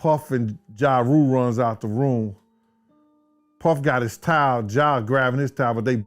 Puff and Jarule runs out the room. Puff got his towel, Ja grabbing his towel, but they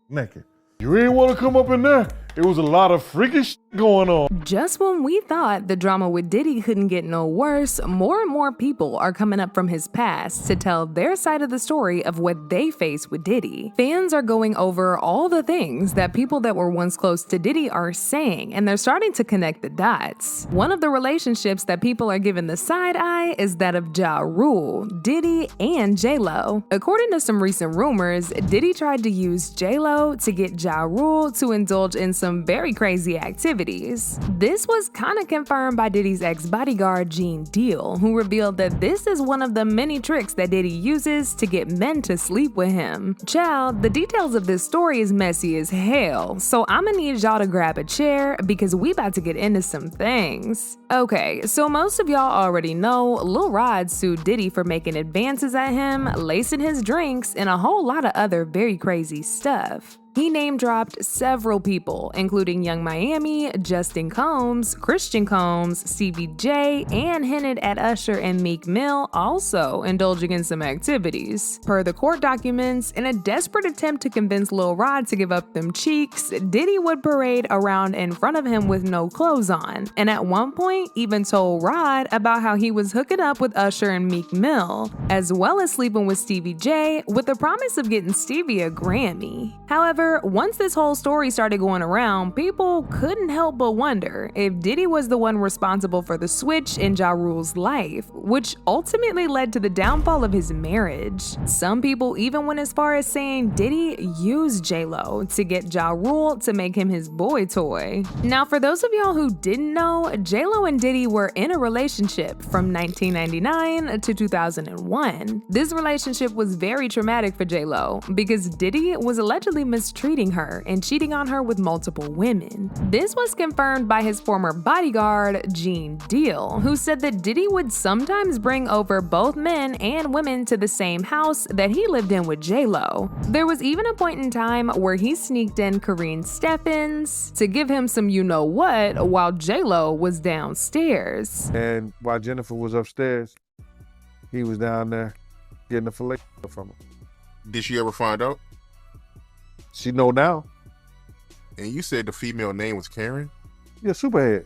naked. You ain't want to come up in there. It was a lot of freaky shit going on. Just when we thought the drama with Diddy couldn't get no worse, more and more people are coming up from his past to tell their side of the story of what they faced with Diddy. Fans are going over all the things that people that were once close to Diddy are saying, and they're starting to connect the dots. One of the relationships that people are giving the side eye is that of Jarule, Diddy, and J-Lo. According to some recent rumors, Diddy tried to use J-Lo to get Jarule to indulge in some very crazy activities. This was kind of confirmed by Diddy's ex-bodyguard Gene Deal, who revealed that this is one of the many tricks that Diddy uses to get men to sleep with him. Child, the details of this story is messy as hell, so I'ma need y'all to grab a chair because we about to get into some things. Okay, so most of y'all already know Lil Rod sued Diddy for making advances at him, lacing his drinks, and a whole lot of other very crazy stuff. He name-dropped several people, including Young Miami, Justin Combs, Christian Combs, Stevie J, and hinted at Usher and Meek Mill also indulging in some activities. Per the court documents, in a desperate attempt to convince Lil Rod to give up them cheeks, Diddy would parade around in front of him with no clothes on, and at one point even told Rod about how he was hooking up with Usher and Meek Mill, as well as sleeping with Stevie J with the promise of getting Stevie a Grammy. However, once this whole story started going around, people couldn't help but wonder if Diddy was the one responsible for the switch in Ja Rule's life, which ultimately led to the downfall of his marriage. Some people even went as far as saying Diddy used J-Lo to get Ja Rule to make him his boy toy. Now, for those of y'all who didn't know, J-Lo and Diddy were in a relationship from 1999 to 2001. This relationship was very traumatic for J-Lo because Diddy was allegedly mistreating her and cheating on her with multiple women. This was confirmed by his former bodyguard, Gene Deal, who said that Diddy would sometimes bring over both men and women to the same house that he lived in with J-Lo. There was even a point in time where he sneaked in Karine Steffans to give him some you-know-what while J-Lo was downstairs. And while Jennifer was upstairs, he was down there getting a fillet from her. Did she ever find out? She know now. And you said the female name was Karen? Yeah, Superhead.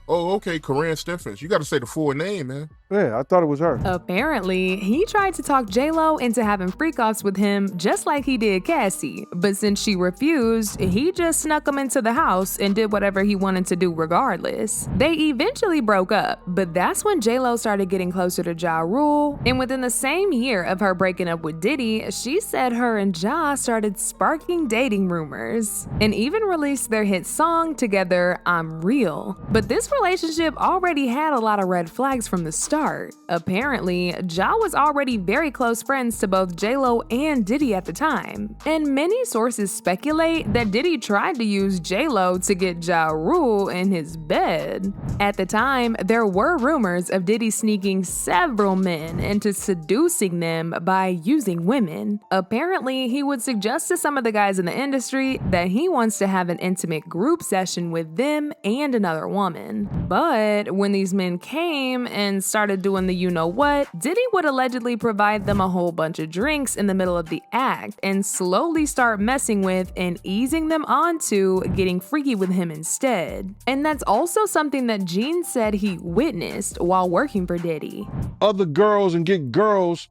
Oh, okay, Karine Steffans. You got to say the full name, man. Yeah, I thought it was her. Apparently, he tried to talk J-Lo into having freak-offs with him just like he did Cassie, but since she refused, he just snuck them into the house and did whatever he wanted to do regardless. They eventually broke up, but that's when J-Lo started getting closer to Ja Rule, and within the same year of her breaking up with Diddy, she said her and Ja started sparking dating rumors, and even released their hit song together, I'm Real. But this relationship already had a lot of red flags from the start. Apparently, Ja was already very close friends to both J-Lo and Diddy at the time, and many sources speculate that Diddy tried to use J-Lo to get Ja Rule in his bed. At the time, there were rumors of Diddy sneaking several men into seducing them by using women. Apparently, he would suggest to some of the guys in the industry that he wants to have an intimate group session with them and another woman. But when these men came and started doing the you-know-what, Diddy would allegedly provide them a whole bunch of drinks in the middle of the act and slowly start messing with and easing them onto getting freaky with him instead. And that's also something that Gene said he witnessed while working for Diddy. Other girls and get girls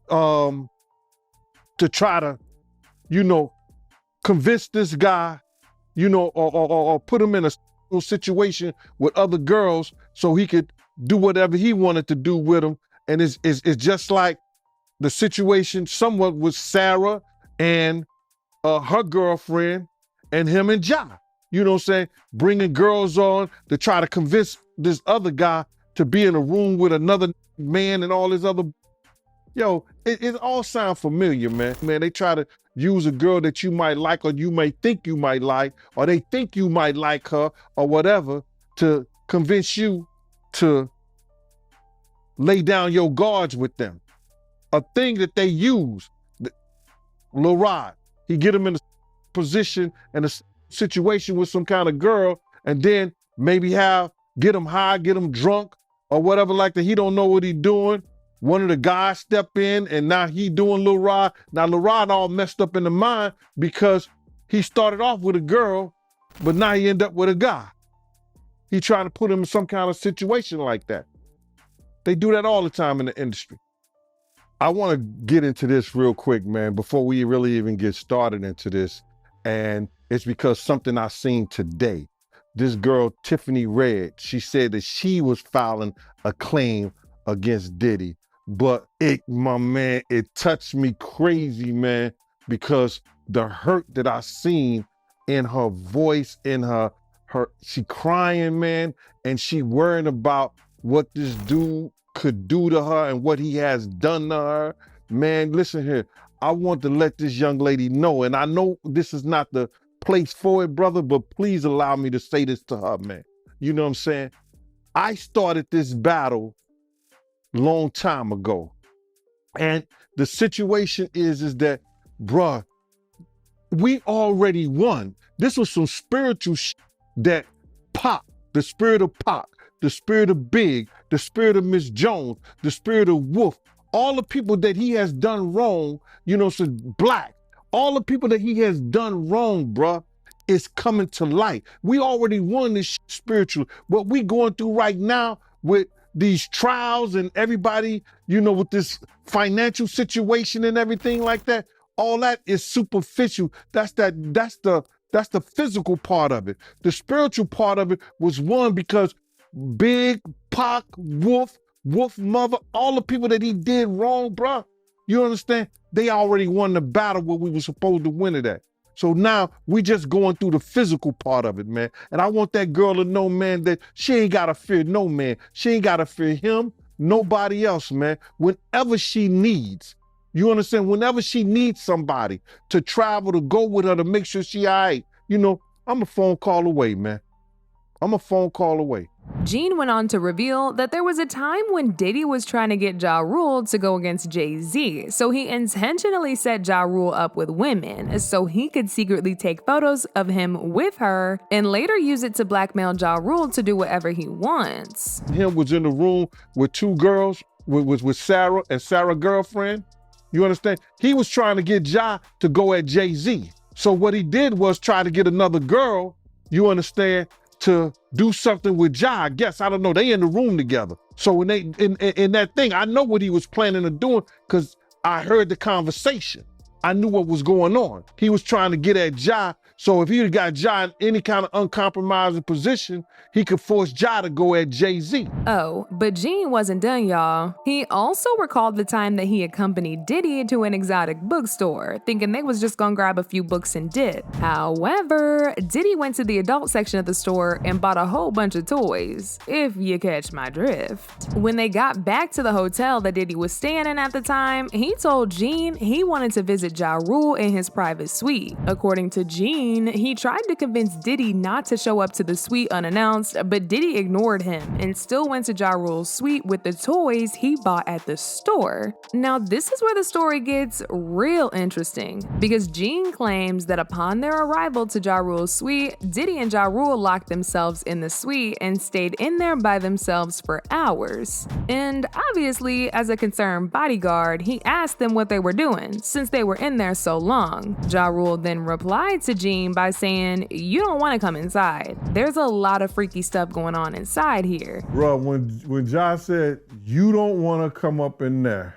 to try to, convince this guy, or put him in a situation with other girls so he could do whatever he wanted to do with them. And it's just like the situation somewhat with Sarah and her girlfriend and him and Ja. You know what I'm saying? Bringing girls on to try to convince this other guy to be in a room with another man and all this other. Yo, it all sound familiar, man. Man, they try to use a girl that you might like or you may think you might like, or they think you might like her or whatever to convince you to lay down your guards with them. A thing that they use. Lil Rod, he get him in a position and a situation with some kind of girl, and then maybe get him high, get him drunk, or whatever like that. He don't know what he doing. One of the guys step in and now he doing Lil Rod. Now Lil Rod all messed up in the mind because he started off with a girl, but now he end up with a guy. He trying to put him in some kind of situation like that. They do that all the time in the industry. I want to get into this real quick, man, before we really even get started into this. And it's because something I seen today. This girl, Tiffany Red, she said that she was filing a claim against Diddy. But my man, it touched me crazy, man, because the hurt that I seen in her voice, in her, she crying, man, and she worrying about what this dude could do to her and what he has done to her. Man, listen here, I want to let this young lady know, and I know this is not the place for it, brother, but please allow me to say this to her, man. You know what I'm saying? I started this battle long time ago. And the situation is that, bruh, we already won. This was some spiritual that Pac, the spirit of Pac, the spirit of Big, the spirit of Miss Jones, the spirit of Wolf, all the people that he has done wrong, you know, so Black, all the people that he has done wrong, bruh, is coming to light. We already won this spiritual. What we going through right now with these trials and everybody, you know, with this financial situation and everything like that, all that is superficial. That's the physical part of it. The spiritual part of it was won because Big, Pac, Wolf Mother, all the people that he did wrong, bruh, you understand? They already won the battle where we were supposed to win it at. So now we just going through the physical part of it, man. And I want that girl to know, man, that she ain't gotta fear no man. She ain't gotta fear him, nobody else, man. Whenever she needs, you understand? Whenever she needs somebody to travel, to go with her, to make sure she all right, you know, I'm a phone call away, man. I'm a phone call away. Gene went on to reveal that there was a time when Diddy was trying to get Jarule to go against Jay-Z, so he intentionally set Jarule up with women so he could secretly take photos of him with her and later use it to blackmail Jarule to do whatever he wants. Him was in the room with two girls, with Sarah and Sarah's girlfriend. You understand? He was trying to get Ja to go at Jay-Z. So what he did was try to get another girl, you understand, to do something with Ja, I guess. I don't know. They in the room together. So when they in that thing, I know what he was planning on doing because I heard the conversation. I knew what was going on. He was trying to get at Ja. So if he got Ja in any kind of uncompromising position, he could force Ja to go at Jay-Z. Oh, but Gene wasn't done, y'all. He also recalled the time that he accompanied Diddy to an exotic bookstore, thinking they was just gonna grab a few books and dip. However, Diddy went to the adult section of the store and bought a whole bunch of toys, if you catch my drift. When they got back to the hotel that Diddy was staying in at the time, he told Gene he wanted to visit Jarule in his private suite. According to Gene, he tried to convince Diddy not to show up to the suite unannounced, but Diddy ignored him and still went to Jarule's suite with the toys he bought at the store. Now, this is where the story gets real interesting, because Gene claims that upon their arrival to Jarule's suite, Diddy and Jarule locked themselves in the suite and stayed in there by themselves for hours. And obviously, as a concerned bodyguard, he asked them what they were doing since they were in there so long. Jarule then replied to Gene by saying, "You don't want to come inside. There's a lot of freaky stuff going on inside here." Bro, when Josh said, you don't want to come up in there,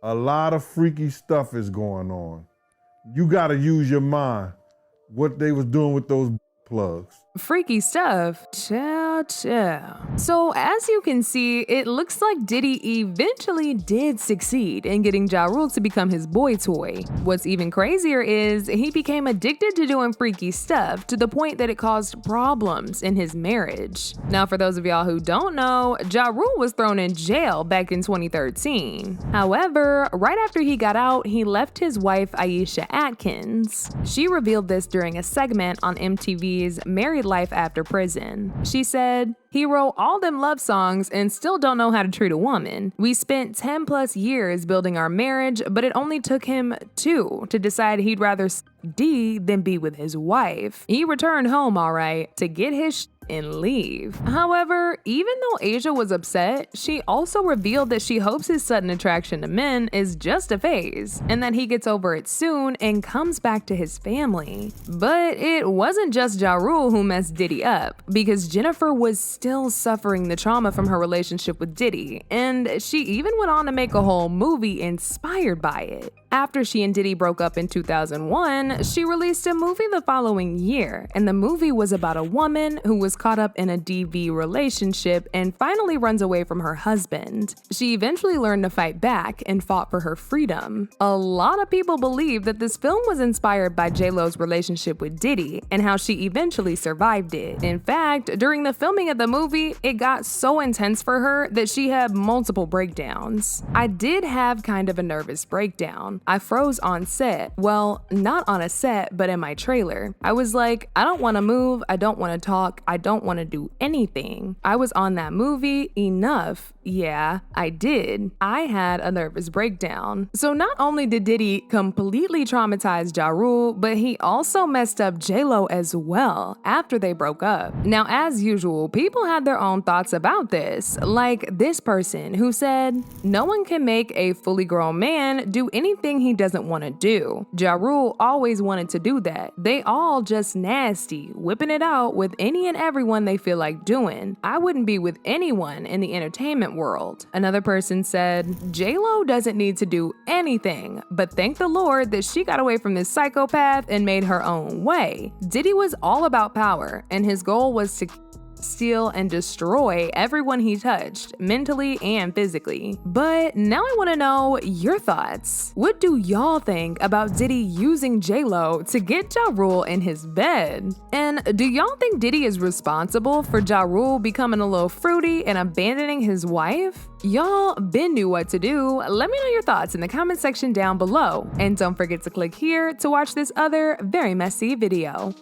a lot of freaky stuff is going on. You got to use your mind. What they was doing with those plugs. Freaky stuff. Ciao. So as you can see, it looks like Diddy eventually did succeed in getting Jarule to become his boy toy. What's even crazier is he became addicted to doing freaky stuff to the point that it caused problems in his marriage. Now, for those of y'all who don't know, Jarule was thrown in jail back in 2013. However, right after he got out, he left his wife Aisha Atkins. She revealed this during a segment on MTV's Married Life After Prison. She said, "He wrote all them love songs and still don't know how to treat a woman. We spent 10 plus years building our marriage, but it only took him 2 to decide he'd rather D than be with his wife. He returned home all right to get his and leave. However, even though Asia was upset, she also revealed that she hopes his sudden attraction to men is just a phase, and that he gets over it soon and comes back to his family. But it wasn't just Jarule who messed Diddy up, because Jennifer was still suffering the trauma from her relationship with Diddy, and she even went on to make a whole movie inspired by it. After she and Diddy broke up in 2001, she released a movie the following year, and the movie was about a woman who was caught up in a DV relationship and finally runs away from her husband. She eventually learned to fight back and fought for her freedom. A lot of people believe that this film was inspired by J-Lo's relationship with Diddy and how she eventually survived it. In fact, during the filming of the movie, it got so intense for her that she had multiple breakdowns. I did have kind of a nervous breakdown. I froze on set. Well, not on a set, but in my trailer. I was like, I don't want to move, I don't want to talk, I don't want to do anything. I was on that movie enough. Yeah, I did. I had a nervous breakdown. So not only did Diddy completely traumatize Jarule, but he also messed up J-Lo as well after they broke up. Now, as usual, people had their own thoughts about this, like this person who said, no one can make a fully grown man do anything he doesn't want to do. Jarule always wanted to do that. They all just nasty, whipping it out with any and everyone they feel like doing. I wouldn't be with anyone in the entertainment world. Another person said, J-Lo doesn't need to do anything, but thank the Lord that she got away from this psychopath and made her own way. Diddy was all about power, and his goal was to steal and destroy everyone he touched, mentally and physically. But now I want to know your thoughts. What do y'all think about Diddy using J-Lo to get Jarule in his bed? And do y'all think Diddy is responsible for Jarule becoming a little fruity and abandoning his wife? Y'all been knew what to do. Let me know your thoughts in the comment section down below. And don't forget to click here to watch this other very messy video.